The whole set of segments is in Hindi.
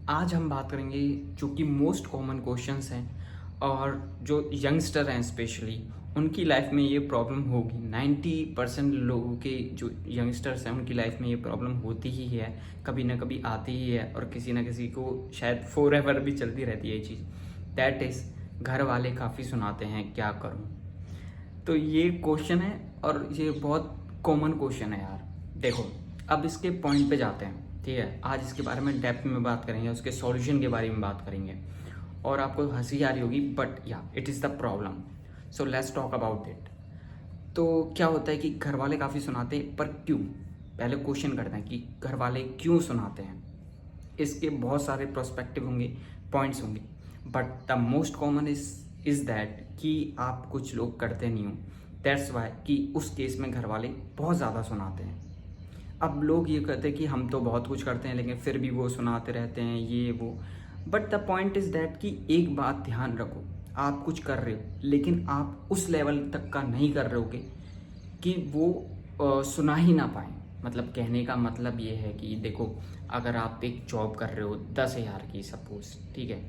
आज हम बात करेंगे जो कि मोस्ट कॉमन क्वेश्चंस हैं और जो यंगस्टर हैं स्पेशली उनकी लाइफ में ये प्रॉब्लम होगी। 90% लोगों के जो यंगस्टर्स हैं उनकी लाइफ में ये प्रॉब्लम होती ही है, कभी ना कभी आती ही है और किसी ना किसी को शायद फॉर एवर भी चलती रहती है ये चीज़। दैट इज़ घर वाले काफ़ी सुनाते हैं, क्या करूँ। तो ये क्वेश्चन है और ये बहुत कॉमन क्वेश्चन है यार। देखो, अब इसके पॉइंट पे जाते हैं, ठीक है। आज इसके बारे में डेप्थ में बात करेंगे, उसके सॉल्यूशन के बारे में बात करेंगे और आपको हंसी आ रही होगी, बट या it is the problem. So let's talk about it. तो क्या होता है कि घर वाले काफ़ी सुनाते हैं, पर क्यों? पहले क्वेश्चन करते हैं कि घर वाले क्यों सुनाते हैं। इसके बहुत सारे प्रोस्पेक्टिव होंगे, पॉइंट्स होंगे, but the most common is that कि आप कुछ लोग करते नहीं हो। दैट्स वाई कि उस केस में घर वाले बहुत ज़्यादा सुनाते हैं। अब लोग ये कहते हैं कि हम तो बहुत कुछ करते हैं लेकिन फिर भी वो सुनाते रहते हैं ये वो। But the point is that कि एक बात ध्यान रखो, आप कुछ कर रहे हो लेकिन आप उस लेवल तक का नहीं कर रहे होगे कि वो सुना ही ना पाए। मतलब कहने का मतलब ये है कि देखो, अगर आप एक जॉब कर रहे हो 10,000 की सपोज, ठीक है,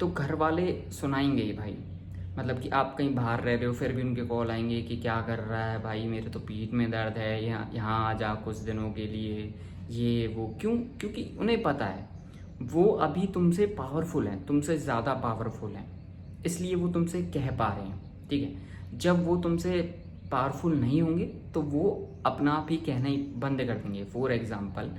तो घर वाले सुनाएंगे ही भाई। मतलब कि आप कहीं बाहर रह रहे हो फिर भी उनके कॉल आएंगे कि क्या कर रहा है भाई, मेरे तो पीठ में दर्द है, यहाँ यहाँ आ जा कुछ दिनों के लिए, ये वो। क्यों? क्योंकि उन्हें पता है वो अभी तुमसे पावरफुल हैं, तुमसे ज़्यादा पावरफुल हैं, इसलिए वो तुमसे कह पा रहे हैं, ठीक है। जब वो तुमसे पावरफुल नहीं होंगे तो वो अपना आप ही कहना ही बंद कर देंगे। फॉर एग्जाम्पल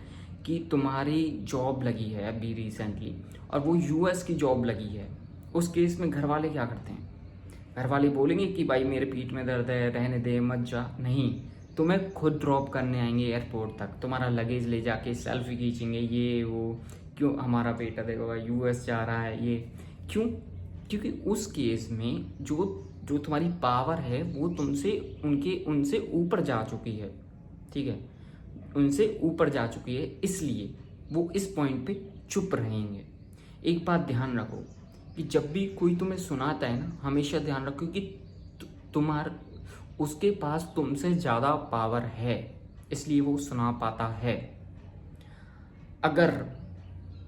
कि तुम्हारी जॉब लगी है अभी रिसेंटली और वो यूएस की जॉब लगी है, उस केस में घर वाले क्या करते हैं? घर वाले बोलेंगे कि भाई मेरे पीठ में दर्द है, रहने दे, मत जा। नहीं, तुम्हें खुद ड्रॉप करने आएंगे एयरपोर्ट तक, तुम्हारा लगेज ले जाके सेल्फी खींचेंगे, ये वो। क्यों? हमारा बेटा देखो भाई यूएस जा रहा है, ये क्यों? क्योंकि उस केस में जो जो तुम्हारी पावर है वो तुमसे उनसे ऊपर जा चुकी है, ठीक है, उनसे ऊपर जा चुकी है, इसलिए वो इस पॉइंट पे चुप रहेंगे। एक बात ध्यान रखो कि जब भी कोई तुम्हें सुनाता है ना, हमेशा ध्यान रखो कि तुम्हार उसके पास तुमसे ज़्यादा पावर है, इसलिए वो सुना पाता है। अगर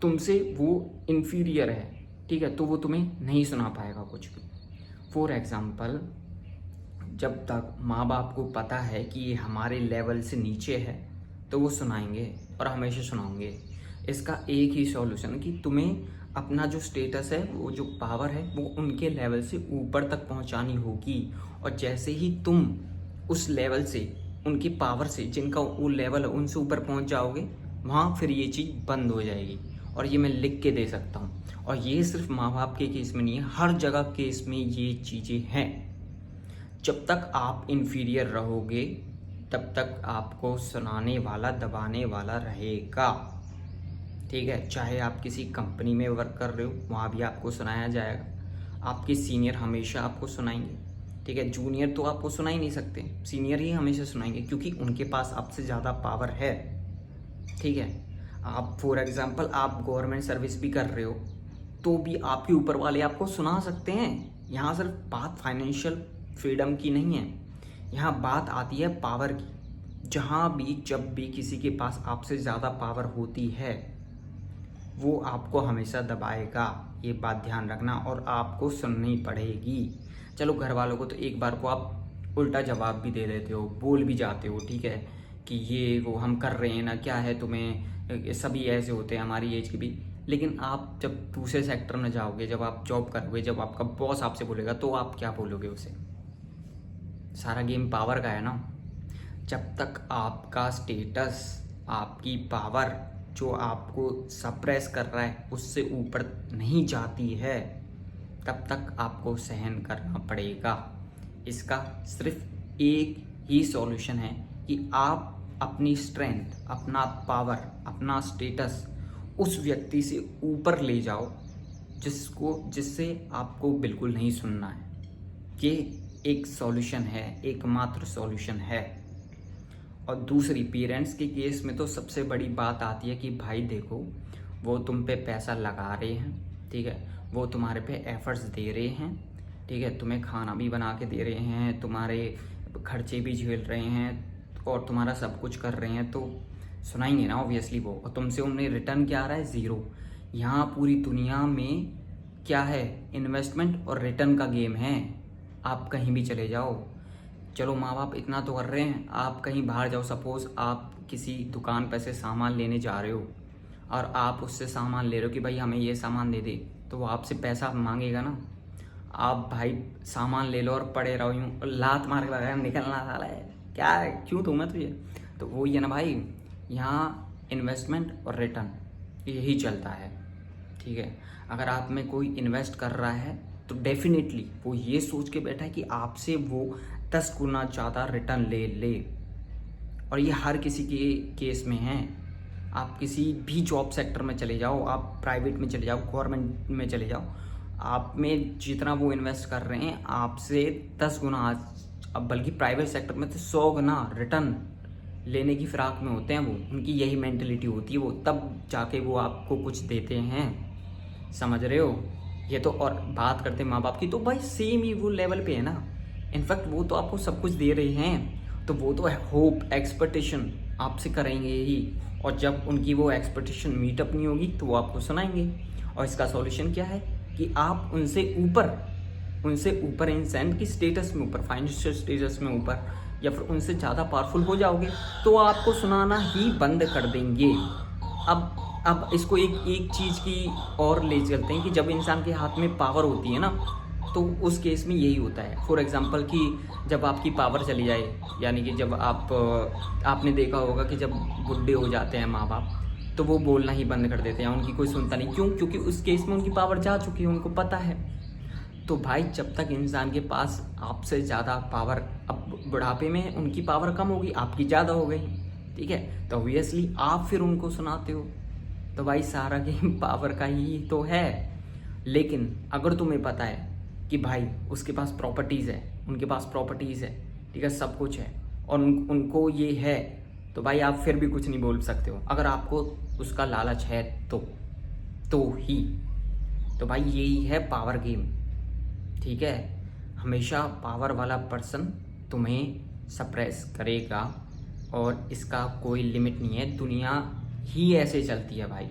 तुमसे वो इन्फीरियर है, ठीक है, तो वो तुम्हें नहीं सुना पाएगा कुछ भी। फॉर एग्ज़ाम्पल, जब तक माँ बाप को पता है कि ये हमारे लेवल से नीचे है तो वो सुनाएंगे और हमेशा सुनाएंगे। इसका एक ही सॉल्यूशन कि तुम्हें अपना जो स्टेटस है, वो जो पावर है, वो उनके लेवल से ऊपर तक पहुंचानी होगी। और जैसे ही तुम उस लेवल से, उनकी पावर से, जिनका वो लेवल है, उनसे ऊपर पहुंच जाओगे, वहाँ फिर ये चीज़ बंद हो जाएगी। और ये मैं लिख के दे सकता हूँ। और ये सिर्फ माँ बाप के केस में नहीं है, हर जगह केस में ये चीज़ें हैं। जब तक आप इन्फीरियर रहोगे तब तक आपको सुनाने वाला, दबाने वाला रहेगा, ठीक है। चाहे आप किसी कंपनी में वर्क कर रहे हो, वहाँ भी आपको सुनाया जाएगा। आपके सीनियर हमेशा आपको सुनाएंगे, ठीक है। जूनियर तो आपको सुना ही नहीं सकते, सीनियर ही हमेशा सुनाएंगे क्योंकि उनके पास आपसे ज़्यादा पावर है, ठीक है। आप फॉर एग्जांपल आप गवर्नमेंट सर्विस भी कर रहे हो तो भी आपके ऊपर वाले आपको सुना सकते हैं। यहाँ सिर्फ बात फाइनेंशियल फ्रीडम की नहीं है, यहाँ बात आती है पावर की। जहाँ भी जब भी किसी के पास आपसे ज़्यादा पावर होती है वो आपको हमेशा दबाएगा, ये बात ध्यान रखना, और आपको सुननी पड़ेगी। चलो, घर वालों को तो एक बार को आप उल्टा जवाब भी दे देते हो, बोल भी जाते हो, ठीक है, कि ये वो हम कर रहे हैं ना, क्या है तुम्हें, सभी ऐसे होते हैं हमारी एज के भी। लेकिन आप जब दूसरे सेक्टर में जाओगे, जब आप जॉब करोगे, जब आपका बॉस आपसे बोलेगा तो आप क्या बोलोगे उसे? सारा गेम पावर का है ना। जब तक आपका स्टेटस, आपकी पावर जो आपको सप्रेस कर रहा है उससे ऊपर नहीं जाती है, तब तक आपको सहन करना पड़ेगा। इसका सिर्फ एक ही सॉल्यूशन है कि आप अपनी स्ट्रेंथ, अपना पावर, अपना स्टेटस उस व्यक्ति से ऊपर ले जाओ जिससे आपको बिल्कुल नहीं सुनना है। ये एक सॉल्यूशन है, एकमात्र सॉल्यूशन है। और दूसरी, पेरेंट्स के केस में तो सबसे बड़ी बात आती है कि भाई देखो, वो तुम पे पैसा लगा रहे हैं, ठीक है, वो तुम्हारे पे एफर्ट्स दे रहे हैं, ठीक है, तुम्हें खाना भी बना के दे रहे हैं, तुम्हारे खर्चे भी झेल रहे हैं और तुम्हारा सब कुछ कर रहे हैं, तो सुनाएंगे ना ऑब्वियसली वो। और तुमसे उन्हें रिटर्न क्या आ रहा है? ज़ीरो। यहाँ पूरी दुनिया में क्या है, इन्वेस्टमेंट और रिटर्न का गेम है। आप कहीं भी चले जाओ, चलो माँ बाप इतना तो कर रहे हैं, आप कहीं बाहर जाओ, सपोज़ आप किसी दुकान पर से सामान लेने जा रहे हो और आप उससे सामान ले रहे हो कि भाई हमें ये सामान दे दे, तो वो आपसे पैसा मांगेगा ना। आप भाई सामान ले लो और पड़े रहो यूँ, लात मार के लगाया निकलना साला है क्या है, क्यों दूँ मैं तुझे। तो वो ही है ना भाई, यहाँ इन्वेस्टमेंट और रिटर्न यही चलता है। ठीक है, अगर आप में कोई इन्वेस्ट कर रहा है तो डेफिनेटली वो ये सोच के बैठा है कि आपसे वो 10 गुना ज़्यादा रिटर्न ले ले। और ये हर किसी के केस में है। आप किसी भी जॉब सेक्टर में चले जाओ, आप प्राइवेट में चले जाओ, गवर्नमेंट में चले जाओ, आप में जितना वो इन्वेस्ट कर रहे हैं आपसे 10 गुना, अब बल्कि प्राइवेट सेक्टर में तो 100 गुना रिटर्न लेने की फिराक में होते हैं। वो उनकी यही मेंटलिटी होती है, वो तब जाके वो आपको कुछ देते हैं, समझ रहे हो। ये तो और बात करते हैं माँ बाप की, तो भाई सेम ही वो लेवल पे है ना। इनफैक्ट वो तो आपको सब कुछ दे रहे हैं, तो वो तो होप एक्सपेक्टेशन आपसे करेंगे ही। और जब उनकी वो एक्सपेक्टेशन मीटअप नहीं होगी तो वो आपको सुनाएंगे। और इसका सॉल्यूशन क्या है कि आप उनसे ऊपर इन सेंस की स्टेटस में ऊपर, फाइनेंशियल स्टेटस में ऊपर, या फिर उनसे ज़्यादा पावरफुल हो जाओगे तो आपको सुनाना ही बंद कर देंगे। अब इसको एक चीज़ की और ले चलते हैं कि जब इंसान के हाथ में पावर होती है ना, तो उस केस में यही होता है। फॉर एग्जांपल कि जब आपकी पावर चली जाए, यानी कि जब आपने देखा होगा कि जब बुढ़े हो जाते हैं माँ बाप, तो वो बोलना ही बंद कर देते हैं, उनकी कोई सुनता नहीं। क्यों? क्योंकि उस केस में उनकी पावर जा चुकी है, उनको पता है। तो भाई जब तक इंसान के पास आपसे ज़्यादा पावर, अब बुढ़ापे में उनकी पावर कम होगी, आपकी ज़्यादा हो गई, ठीक है, तो ऑब्वियसली आप फिर उनको सुनाते हो। तो भाई सारा गेम पावर का ही तो है। लेकिन अगर तुम्हें पता है कि भाई उसके पास प्रॉपर्टीज़ है, उनके पास प्रॉपर्टीज़ है, ठीक है, सब कुछ है, और उनको ये है, तो भाई आप फिर भी कुछ नहीं बोल सकते हो। अगर आपको उसका लालच है तो ही, तो भाई यही है पावर गेम। ठीक है, हमेशा पावर वाला पर्सन तुम्हें सप्रेस करेगा, और इसका कोई लिमिट नहीं है। दुनिया ही ऐसे चलती है भाई,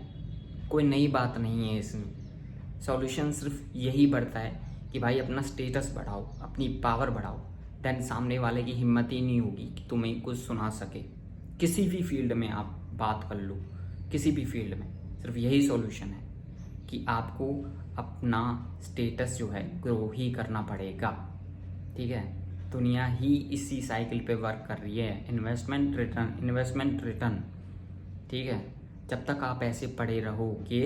कोई नई बात नहीं है इसमें। सॉल्यूशन सिर्फ यही बढ़ता है कि भाई अपना स्टेटस बढ़ाओ, अपनी पावर बढ़ाओ, देन सामने वाले की हिम्मत ही नहीं होगी कि तुम्हें कुछ सुना सके। किसी भी फील्ड में आप बात कर लो, किसी भी फील्ड में, सिर्फ यही सॉल्यूशन है कि आपको अपना स्टेटस जो है ग्रो ही करना पड़ेगा। ठीक है, दुनिया ही इसी साइकिल पे वर्क कर रही है, इन्वेस्टमेंट रिटर्न, इन्वेस्टमेंट रिटर्न। ठीक है, जब तक आप ऐसे पड़े रहोगे,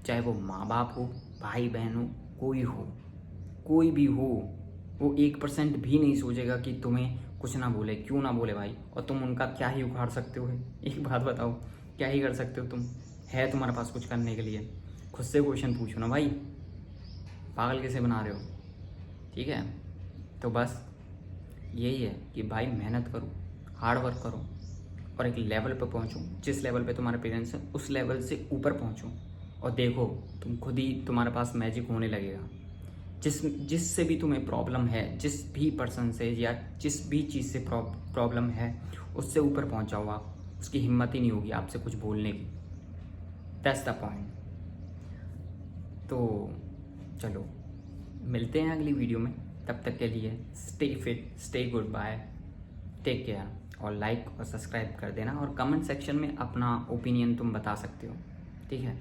चाहे वो माँ बाप हो, भाई बहन हो, कोई भी हो, वो 1% भी नहीं सोचेगा कि तुम्हें कुछ ना बोले। क्यों ना बोले भाई, और तुम उनका क्या ही उखाड़ सकते हो। एक बात बताओ, क्या ही कर सकते हो तुम? है तुम्हारे पास कुछ करने के लिए? खुद से क्वेश्चन पूछो ना भाई, पागल कैसे बना रहे हो। ठीक है, तो बस यही है कि भाई मेहनत करो, हार्ड वर्क करो, और एक लेवल पर पहुँचो, जिस लेवल पे तुम्हारे पेरेंट्स हैं उस लेवल से ऊपर पहुँचो, और देखो तुम खुद ही, तुम्हारे पास मैजिक होने लगेगा। जिससे भी तुम्हें प्रॉब्लम है, जिस भी पर्सन से या जिस भी चीज़ से प्रॉब्लम है, उससे ऊपर पहुँच जाओ आप, उसकी हिम्मत ही नहीं होगी आपसे कुछ बोलने की। That's the point. तो चलो मिलते हैं अगली वीडियो में, तब तक के लिए stay fit, stay good bye, take care. और लाइक और सब्सक्राइब कर देना, और कमेंट सेक्शन में अपना ओपिनियन तुम बता सकते हो। ठीक है।